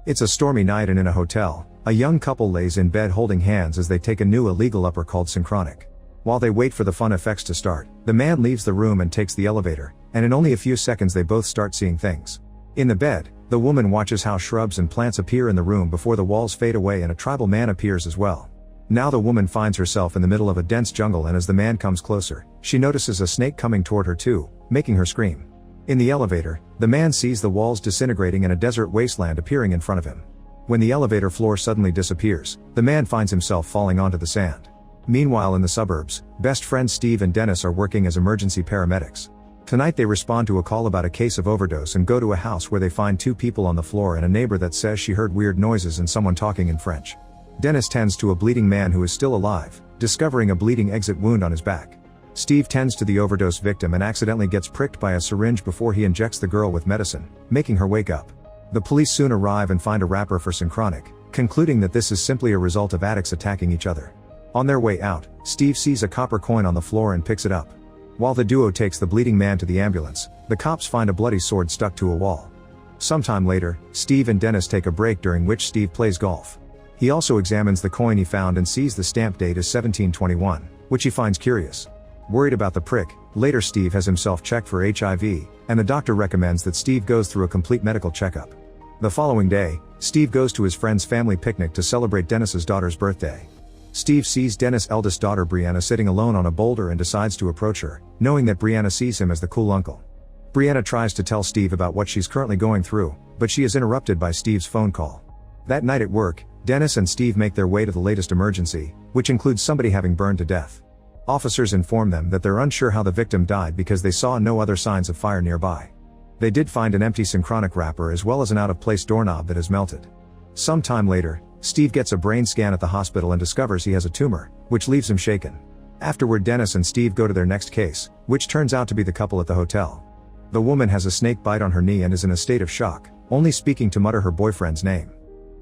It's a stormy night and in a hotel, a young couple lays in bed holding hands as they take a new illegal upper called Synchronic. While they wait for the fun effects to start, the man leaves the room and takes the elevator, and in only a few seconds they both start seeing things. In the bed, the woman watches how shrubs and plants appear in the room before the walls fade away and a tribal man appears as well. Now the woman finds herself in the middle of a dense jungle, and as the man comes closer, she notices a snake coming toward her too, making her scream. In the elevator, the man sees the walls disintegrating and a desert wasteland appearing in front of him. When the elevator floor suddenly disappears, the man finds himself falling onto the sand. Meanwhile in the suburbs, best friends Steve and Dennis are working as emergency paramedics. Tonight they respond to a call about a case of overdose and go to a house where they find two people on the floor and a neighbor that says she heard weird noises and someone talking in French. Dennis tends to a bleeding man who is still alive, discovering a bleeding exit wound on his back. Steve tends to the overdose victim and accidentally gets pricked by a syringe before he injects the girl with medicine, making her wake up. The police soon arrive and find a wrapper for Synchronic, concluding that this is simply a result of addicts attacking each other. On their way out, Steve sees a copper coin on the floor and picks it up. While the duo takes the bleeding man to the ambulance, the cops find a bloody sword stuck to a wall. Sometime later, Steve and Dennis take a break during which Steve plays golf. He also examines the coin he found and sees the stamp date is 1721, which he finds curious. Worried about the prick, later Steve has himself checked for HIV, and the doctor recommends that Steve goes through a complete medical checkup. The following day, Steve goes to his friend's family picnic to celebrate Dennis's daughter's birthday. Steve sees Dennis' eldest daughter Brianna sitting alone on a boulder and decides to approach her, knowing that Brianna sees him as the cool uncle. Brianna tries to tell Steve about what she's currently going through, but she is interrupted by Steve's phone call. That night at work, Dennis and Steve make their way to the latest emergency, which includes somebody having burned to death. Officers inform them that they're unsure how the victim died because they saw no other signs of fire nearby. They did find an empty Synchronic wrapper as well as an out-of-place doorknob that has melted. Some time later, Steve gets a brain scan at the hospital and discovers he has a tumor, which leaves him shaken. Afterward, Dennis and Steve go to their next case, which turns out to be the couple at the hotel. The woman has a snake bite on her knee and is in a state of shock, only speaking to mutter her boyfriend's name.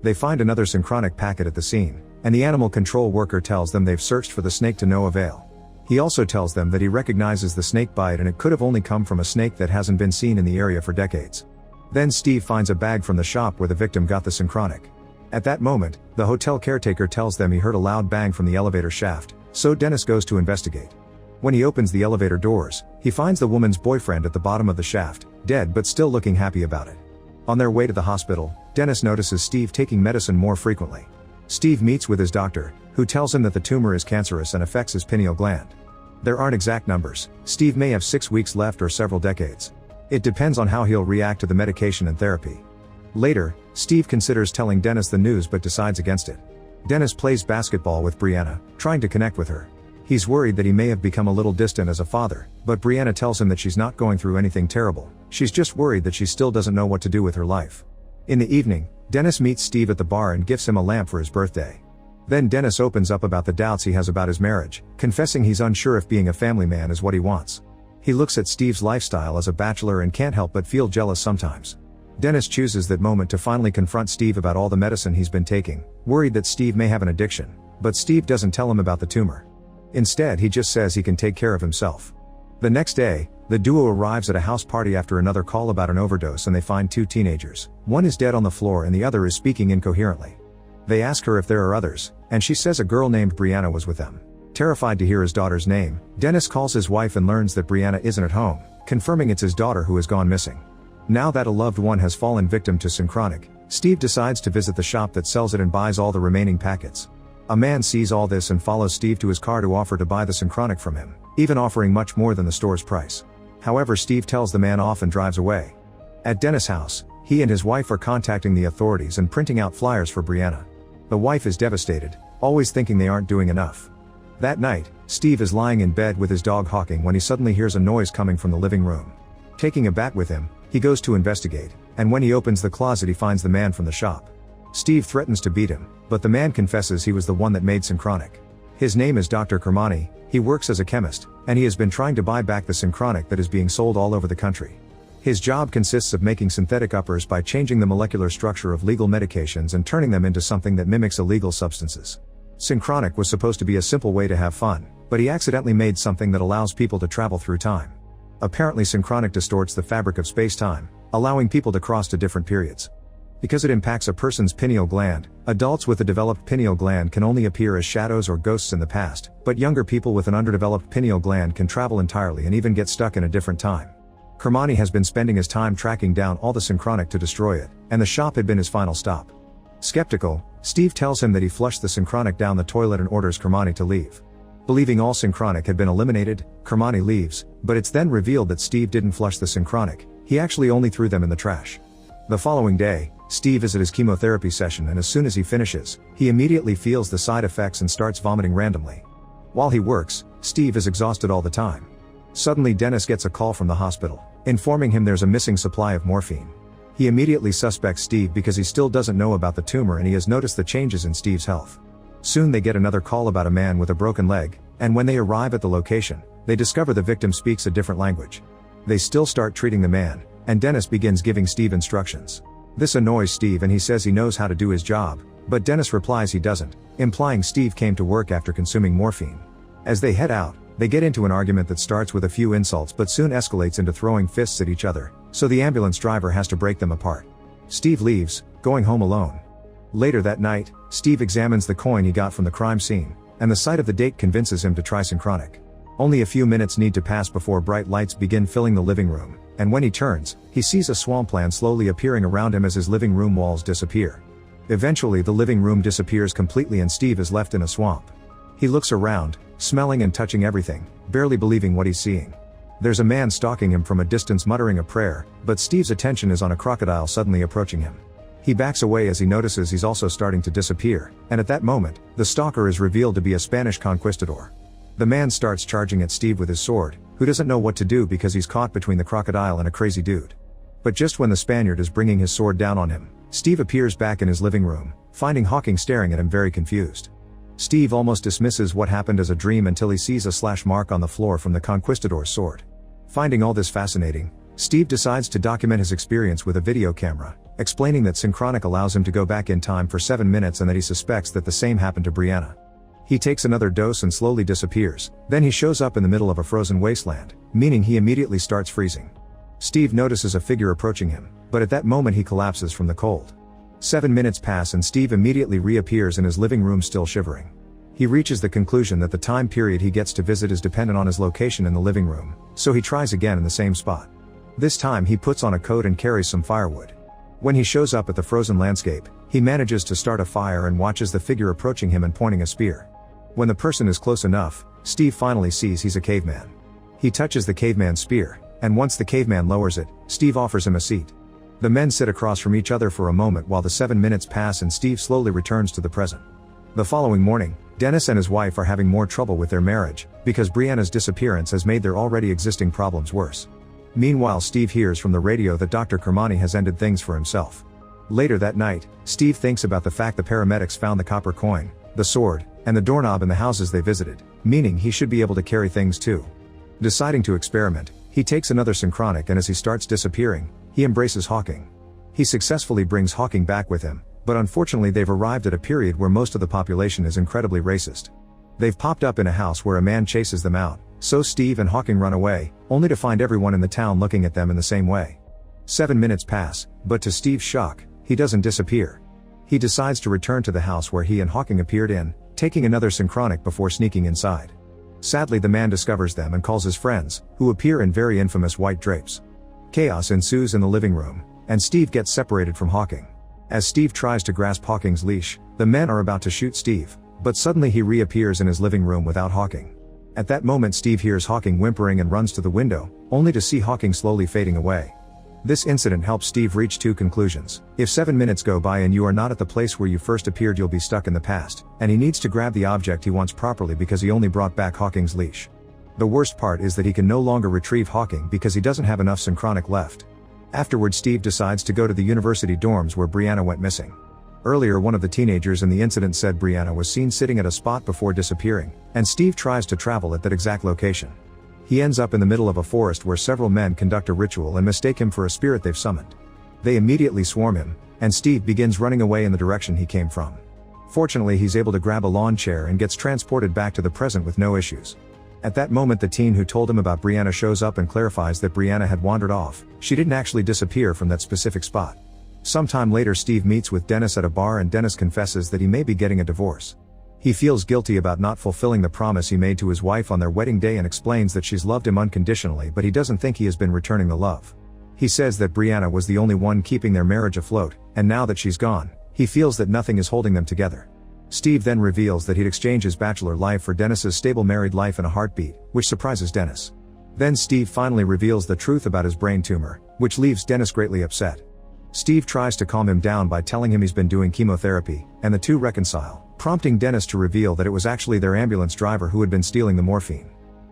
They find another Synchronic packet at the scene, and the animal control worker tells them they've searched for the snake to no avail. He also tells them that he recognizes the snake bite and it could have only come from a snake that hasn't been seen in the area for decades. Then Steve finds a bag from the shop where the victim got the Synchronic. At that moment, the hotel caretaker tells them he heard a loud bang from the elevator shaft, so Dennis goes to investigate. When he opens the elevator doors, he finds the woman's boyfriend at the bottom of the shaft, dead but still looking happy about it. On their way to the hospital, Dennis notices Steve taking medicine more frequently. Steve meets with his doctor, who tells him that the tumor is cancerous and affects his pineal gland. There aren't exact numbers, Steve may have 6 weeks left or several decades. It depends on how he'll react to the medication and therapy. Later, Steve considers telling Dennis the news but decides against it. Dennis plays basketball with Brianna, trying to connect with her. He's worried that he may have become a little distant as a father, but Brianna tells him that she's not going through anything terrible, she's just worried that she still doesn't know what to do with her life. In the evening, Dennis meets Steve at the bar and gifts him a lamp for his birthday. Then Dennis opens up about the doubts he has about his marriage, confessing he's unsure if being a family man is what he wants. He looks at Steve's lifestyle as a bachelor and can't help but feel jealous sometimes. Dennis chooses that moment to finally confront Steve about all the medicine he's been taking, worried that Steve may have an addiction, but Steve doesn't tell him about the tumor. Instead, he just says he can take care of himself. The next day, the duo arrives at a house party after another call about an overdose and they find two teenagers. One is dead on the floor and the other is speaking incoherently. They ask her if there are others, and she says a girl named Brianna was with them. Terrified to hear his daughter's name, Dennis calls his wife and learns that Brianna isn't at home, confirming it's his daughter who has gone missing. Now that a loved one has fallen victim to Synchronic, Steve decides to visit the shop that sells it and buys all the remaining packets. A man sees all this and follows Steve to his car to offer to buy the Synchronic from him, even offering much more than the store's price. However, Steve tells the man off and drives away. At Dennis' house, he and his wife are contacting the authorities and printing out flyers for Brianna. The wife is devastated, always thinking they aren't doing enough. That night, Steve is lying in bed with his dog Hawking when he suddenly hears a noise coming from the living room. Taking a bat with him, he goes to investigate, and when he opens the closet he finds the man from the shop. Steve threatens to beat him, but the man confesses he was the one that made Synchronic. His name is Dr. Kermani, he works as a chemist, and he has been trying to buy back the Synchronic that is being sold all over the country. His job consists of making synthetic uppers by changing the molecular structure of legal medications and turning them into something that mimics illegal substances. Synchronic was supposed to be a simple way to have fun, but he accidentally made something that allows people to travel through time. Apparently Synchronic distorts the fabric of space-time, allowing people to cross to different periods. Because it impacts a person's pineal gland, adults with a developed pineal gland can only appear as shadows or ghosts in the past, but younger people with an underdeveloped pineal gland can travel entirely and even get stuck in a different time. Kermani has been spending his time tracking down all the Synchronic to destroy it, and the shop had been his final stop. Skeptical, Steve tells him that he flushed the Synchronic down the toilet and orders Kermani to leave. Believing all Synchronic had been eliminated, Kermani leaves, but it's then revealed that Steve didn't flush the Synchronic, he actually only threw them in the trash. The following day, Steve is at his chemotherapy session, and as soon as he finishes, he immediately feels the side effects and starts vomiting randomly. While he works, Steve is exhausted all the time. Suddenly Dennis gets a call from the hospital, informing him there's a missing supply of morphine. He immediately suspects Steve because he still doesn't know about the tumor and he has noticed the changes in Steve's health. Soon they get another call about a man with a broken leg, and when they arrive at the location, they discover the victim speaks a different language. They still start treating the man, and Dennis begins giving Steve instructions. This annoys Steve and he says he knows how to do his job, but Dennis replies he doesn't, implying Steve came to work after consuming morphine. As they head out, they get into an argument that starts with a few insults but soon escalates into throwing fists at each other, so the ambulance driver has to break them apart. Steve leaves, going home alone. Later that night, Steve examines the coin he got from the crime scene, and the sight of the date convinces him to try Synchronic. Only a few minutes need to pass before bright lights begin filling the living room, and when he turns, he sees a swampland slowly appearing around him as his living room walls disappear. Eventually the living room disappears completely and Steve is left in a swamp. He looks around, smelling and touching everything, barely believing what he's seeing. There's a man stalking him from a distance muttering a prayer, but Steve's attention is on a crocodile suddenly approaching him. He backs away as he notices he's also starting to disappear, and at that moment, the stalker is revealed to be a Spanish conquistador. The man starts charging at Steve with his sword, who doesn't know what to do because he's caught between the crocodile and a crazy dude. But just when the Spaniard is bringing his sword down on him, Steve appears back in his living room, finding Hawking staring at him very confused. Steve almost dismisses what happened as a dream until he sees a slash mark on the floor from the conquistador's sword. Finding all this fascinating, Steve decides to document his experience with a video camera, explaining that Synchronic allows him to go back in time for 7 minutes and that he suspects that the same happened to Brianna. He takes another dose and slowly disappears, then he shows up in the middle of a frozen wasteland, meaning he immediately starts freezing. Steve notices a figure approaching him, but at that moment he collapses from the cold. 7 minutes pass and Steve immediately reappears in his living room still shivering. He reaches the conclusion that the time period he gets to visit is dependent on his location in the living room, so he tries again in the same spot. This time he puts on a coat and carries some firewood. When he shows up at the frozen landscape, he manages to start a fire and watches the figure approaching him and pointing a spear. When the person is close enough, Steve finally sees he's a caveman. He touches the caveman's spear, and once the caveman lowers it, Steve offers him a seat. The men sit across from each other for a moment while the 7 minutes pass and Steve slowly returns to the present. The following morning, Dennis and his wife are having more trouble with their marriage, because Brianna's disappearance has made their already existing problems worse. Meanwhile, Steve hears from the radio that Dr. Kermani has ended things for himself. Later that night, Steve thinks about the fact the paramedics found the copper coin, the sword, and the doorknob in the houses they visited, meaning he should be able to carry things too. Deciding to experiment, he takes another Synchronic and as he starts disappearing, he embraces Hawking. He successfully brings Hawking back with him, but unfortunately they've arrived at a period where most of the population is incredibly racist. They've popped up in a house where a man chases them out, so Steve and Hawking run away, only to find everyone in the town looking at them in the same way. 7 minutes pass, but to Steve's shock, he doesn't disappear. He decides to return to the house where he and Hawking appeared in, taking another Synchronic before sneaking inside. Sadly, the man discovers them and calls his friends, who appear in very infamous white drapes. Chaos ensues in the living room, and Steve gets separated from Hawking. As Steve tries to grasp Hawking's leash, the men are about to shoot Steve, but suddenly he reappears in his living room without Hawking. At that moment Steve hears Hawking whimpering and runs to the window, only to see Hawking slowly fading away. This incident helps Steve reach two conclusions. If 7 minutes go by and you are not at the place where you first appeared, you'll be stuck in the past, and he needs to grab the object he wants properly because he only brought back Hawking's leash. The worst part is that he can no longer retrieve Hawking because he doesn't have enough Synchronic left. Afterward, Steve decides to go to the university dorms where Brianna went missing. Earlier, one of the teenagers in the incident said Brianna was seen sitting at a spot before disappearing, and Steve tries to travel at that exact location. He ends up in the middle of a forest where several men conduct a ritual and mistake him for a spirit they've summoned. They immediately swarm him, and Steve begins running away in the direction he came from. Fortunately, he's able to grab a lawn chair and gets transported back to the present with no issues. At that moment, the teen who told him about Brianna shows up and clarifies that Brianna had wandered off. She didn't actually disappear from that specific spot. Sometime later Steve meets with Dennis at a bar and Dennis confesses that he may be getting a divorce. He feels guilty about not fulfilling the promise he made to his wife on their wedding day and explains that she's loved him unconditionally, but he doesn't think he has been returning the love. He says that Brianna was the only one keeping their marriage afloat, and now that she's gone, he feels that nothing is holding them together. Steve then reveals that he'd exchange his bachelor life for Dennis's stable married life in a heartbeat, which surprises Dennis. Then Steve finally reveals the truth about his brain tumor, which leaves Dennis greatly upset. Steve tries to calm him down by telling him he's been doing chemotherapy, and the two reconcile, prompting Dennis to reveal that it was actually their ambulance driver who had been stealing the morphine.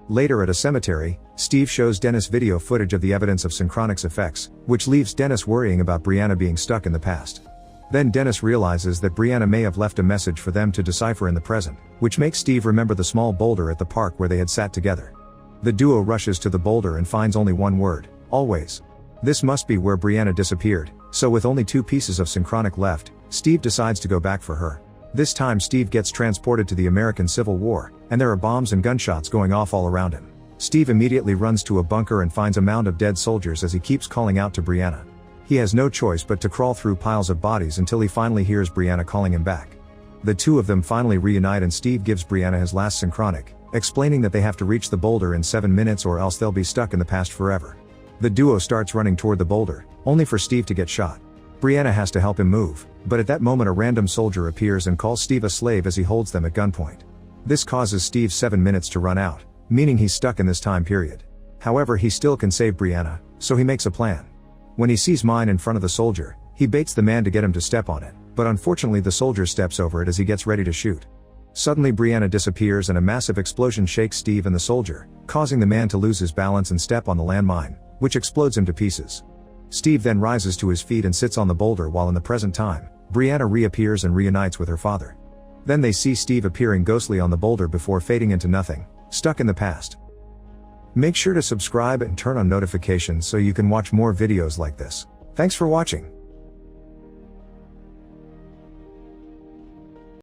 Later at a cemetery, Steve shows Dennis video footage of the evidence of Synchronic's effects, which leaves Dennis worrying about Brianna being stuck in the past. Then Dennis realizes that Brianna may have left a message for them to decipher in the present, which makes Steve remember the small boulder at the park where they had sat together. The duo rushes to the boulder and finds only one word: always. This must be where Brianna disappeared, so with only 2 pieces of Synchronic left, Steve decides to go back for her. This time Steve gets transported to the American Civil War, and there are bombs and gunshots going off all around him. Steve immediately runs to a bunker and finds a mound of dead soldiers as he keeps calling out to Brianna. He has no choice but to crawl through piles of bodies until he finally hears Brianna calling him back. The two of them finally reunite and Steve gives Brianna his last Synchronic, explaining that they have to reach the boulder in 7 minutes or else they'll be stuck in the past forever. The duo starts running toward the boulder, only for Steve to get shot. Brianna has to help him move, but at that moment a random soldier appears and calls Steve a slave as he holds them at gunpoint. This causes Steve 7 minutes to run out, meaning he's stuck in this time period. However, he still can save Brianna, so he makes a plan. When he sees mine in front of the soldier, he baits the man to get him to step on it, but unfortunately the soldier steps over it as he gets ready to shoot. Suddenly Brianna disappears and a massive explosion shakes Steve and the soldier, causing the man to lose his balance and step on the landmine, which explodes him to pieces. Steve then rises to his feet and sits on the boulder while in the present time, Brianna reappears and reunites with her father. Then they see Steve appearing ghostly on the boulder before fading into nothing, stuck in the past. Make sure to subscribe and turn on notifications so you can watch more videos like this. Thanks for watching.